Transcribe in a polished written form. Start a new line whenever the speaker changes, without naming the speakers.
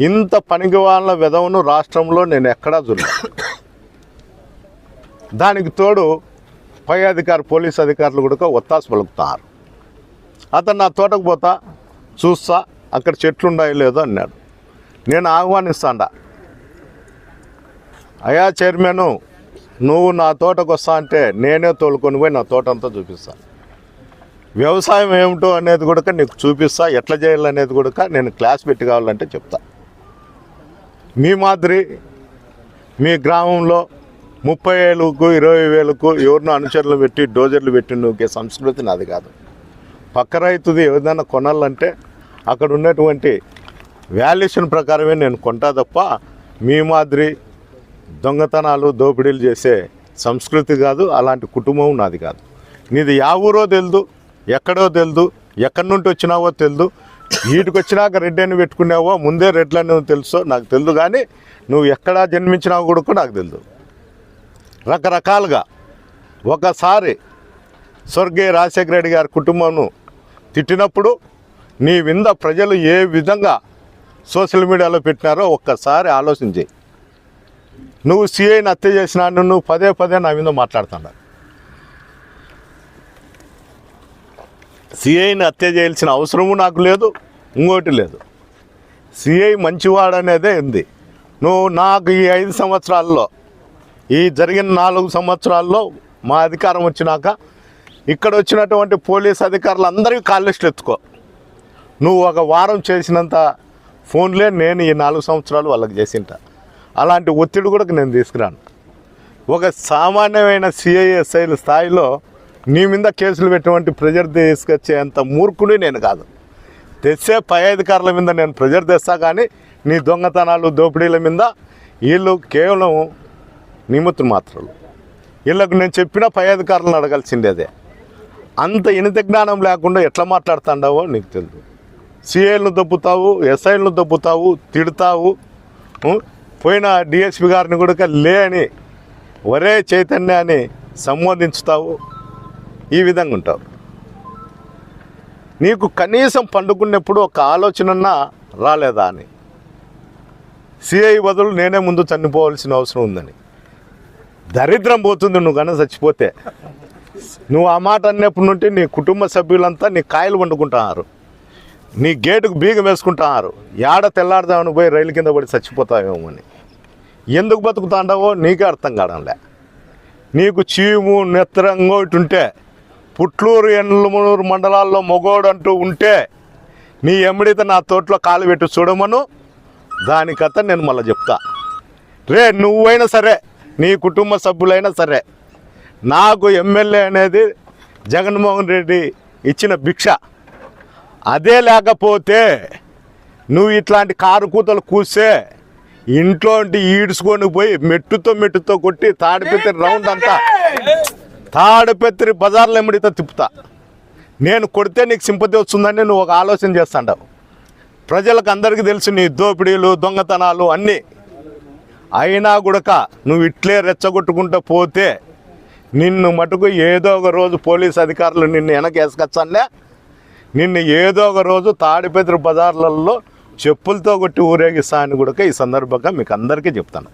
ఇంత పనికి వాళ్ళ విధవను రాష్ట్రంలో నేను ఎక్కడా చూడలేదు. దానికి తోడు పై అధికారి పోలీస్ అధికారులు కూడా ఒత్తాసు పలుకుతారు. అతను నా తోటకు పోతా చూస్తా, అక్కడ చెట్లు ఉన్నాయో లేదో అన్నాడు. నేను ఆహ్వానిస్తాడా, అయ్యా చైర్మను, నువ్వు నా తోటకు వస్తా అంటే నేనే తోలుకొని పోయి నా తోట అంతా చూపిస్తాను. వ్యవసాయం ఏమిటో అనేది కూడా నీకు చూపిస్తా, ఎట్లా చేయాలనేది కూడా నేను క్లాస్ పెట్టి కావాలంటే చెప్తా. మీ మాదిరి మీ గ్రామంలో 30,000కు 20,000కు ఎవరినో అనుచరులు పెట్టి డోజర్లు పెట్టి నువ్వుకే సంస్కృతి నాది కాదు. పక్క రైతుది ఏదైనా కొనాలంటే అక్కడ ఉన్నటువంటి వాల్యుయేషన్ ప్రకారమే నేను కొంటా తప్ప మీ మాదిరి దొంగతనాలు దోపిడీలు చేసే సంస్కృతి కాదు, అలాంటి కుటుంబం నాది కాదు. నీది యా ఊరో తెలియదు, ఎక్కడో తెలియదు, ఎక్కడి నుండి వచ్చినావో తెలియదు, వీటికి వచ్చినాక రెడ్డి అని పెట్టుకున్నావో ముందే రెడ్లని తెలుసో నాకు తెలియదు, కానీ నువ్వు ఎక్కడా జన్మించినావు కూడా నాకు తెలియదు. రకరకాలుగా ఒకసారి స్వర్గీయ రాజశేఖర రెడ్డి గారి కుటుంబంను తిట్టినప్పుడు నీ వింద ప్రజలు ఏ విధంగా సోషల్ మీడియాలో పెట్టినారో ఒక్కసారి ఆలోచించి. నువ్వు సిఐని హత్య చేసినా నువ్వు పదే పదే నా మీద మాట్లాడుతున్నావు. సిఐని హత్య చేయాల్సిన అవసరము నాకు లేదు, ఇంకోటి లేదు. సిఐ మంచివాడనేదే ఉంది. నువ్వు నాకు ఈ 5 సంవత్సరాల్లో, ఈ జరిగిన 4 సంవత్సరాల్లో మా అధికారం వచ్చినాక ఇక్కడ వచ్చినటువంటి పోలీస్ అధికారులు అందరికీ కాళ్ళెస్టులు ఎత్తుకో. నువ్వు ఒక వారం చేసినంత ఫోన్లే నేను ఈ 4 సంవత్సరాలు వాళ్ళకి చేసింట. అలాంటి ఒత్తిడి కూడా నేను తీసుకురాను. ఒక సామాన్యమైన సిఐఎస్ఐల స్థాయిలో నీ మీద కేసులు పెట్టినటువంటి ప్రెజర్ తీసుకొచ్చేంత మూర్ఖుని నేను కాదు. తెచ్చే పై అధికారుల మీద నేను ప్రెజర్ తెస్తా, కానీ నీ దొంగతనాలు దోపిడీల మీద వీళ్ళు కేవలం నిమిత్తం మాత్రాలు. వీళ్ళకు నేను చెప్పిన పై అధికారులను అడగాల్సిందే. అదే అంత ఇనిత జ్ఞానం లేకుండా ఎట్లా మాట్లాడుతుండవో నీకు తెలుసు. సిఐలను దొబ్బుతావు, ఎస్ఐలను దొబ్బుతావు, తిడతావు, పోయిన డిఎస్పి గారిని కూడా లే అని ఒరే చైతన్యాన్ని సంబోధించుతావు. ఈ విధంగా ఉంటావు. నీకు కనీసం పండుకున్నప్పుడు ఒక ఆలోచన రాలేదా అని. సిఐ బదులు నేనే ముందు చనిపోవాల్సిన అవసరం ఉందని. దరిద్రం పోతుంది నువ్వు కన్నా చచ్చిపోతే. నువ్వు ఆ మాట అన్నప్పటి నుండి నీ కుటుంబ సభ్యులంతా నీ కాయలు వండుకుంటున్నారు, నీ గేటుకు బీగం వేసుకుంటున్నారు. ఏడ తెల్లాడదామని పోయి రైలు కింద పడి చచ్చిపోతావేమో అని. ఎందుకు బతుకుతాండావో నీకే అర్థం కావడంలే. నీకు చీము నెత్తరంగో ఇటుంటే, పుట్లూరు ఎన్నమూరు మండలాల్లో మొగోడు అంటూ ఉంటే నీ ఎమ్మడితే నా తోటలో కాలు పెట్టి చూడమను. దానికత నేను మళ్ళీ చెప్తా. రే నువ్వైనా సరే, నీ కుటుంబ సభ్యులైనా సరే, నాకు ఎమ్మెల్యే అనేది జగన్మోహన్ రెడ్డి ఇచ్చిన భిక్ష. అదే లేకపోతే నువ్వు ఇట్లాంటి కారు కూతలు కూస్తే ఇంట్లో ఈడ్చుకొని పోయి మెట్టుతో కొట్టి తాడిపత్రి రౌండ్ అంతా తాడిపత్రి బజార్లో ఎమ్మడితో తిప్పుతా. నేను కొడితే నీకు సింపతి వస్తుందని నువ్వు ఒక ఆలోచన చేస్తాండావు. ప్రజలకు అందరికీ తెలుసు నీ దోపిడీలు దొంగతనాలు అన్నీ. అయినా కూడా నువ్వు ఇట్లే రెచ్చగొట్టుకుంటూ పోతే నిన్ను మటుకు ఏదో ఒక రోజు పోలీస్ అధికారులు నిన్ను వెనకేసుకొచ్చానే. నిన్ను ఏదో ఒక రోజు తాడిపత్రి బజార్లలో చెప్పులతో కొట్టి ఊరేగిస్తా అని కూడా ఈ సందర్భంగా మీకు అందరికీ చెప్తాను.